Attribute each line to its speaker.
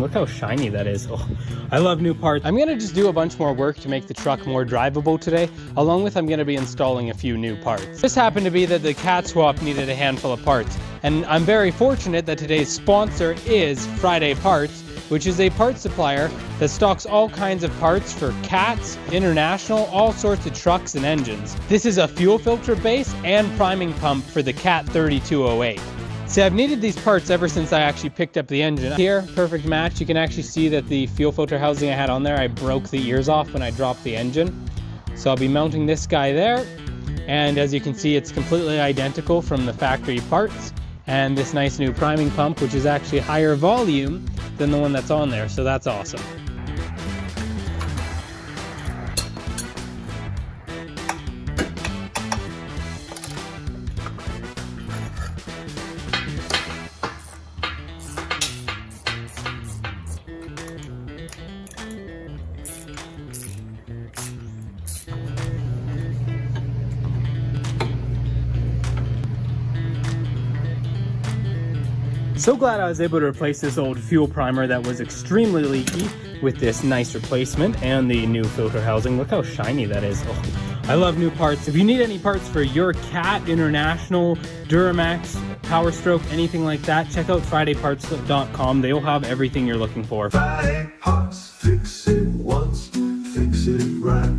Speaker 1: Look how shiny that is. Oh, I love new parts. I'm gonna just do a bunch more work to make the truck more drivable today, along with I'm gonna be installing a few new parts. This happened to be that the cat swap needed a handful of parts, and I'm very fortunate that today's sponsor is Friday Parts, which is a parts supplier that stocks all kinds of parts for cats, international, all sorts of trucks and engines. This is a fuel filter base and priming pump for the Cat 3208. See, I've needed these parts ever since I actually picked up the engine. Here, perfect match. You can actually see that the fuel filter housing I had on there, I broke the ears off when I dropped the engine. So I'll be mounting this guy there. And as you can see, it's completely identical from the factory parts. And this nice new priming pump, which is actually higher volume than the one that's on there. So that's awesome. So glad I was able to replace this old fuel primer that was extremely leaky with this nice replacement and the new filter housing. Look how shiny that is. Oh, I love new parts. If you need any parts for your Cat, International, Duramax, Power Stroke, anything like that, check out FridayParts.com. They'll have everything you're looking for.
Speaker 2: Friday Parts, fix it once, fix it right.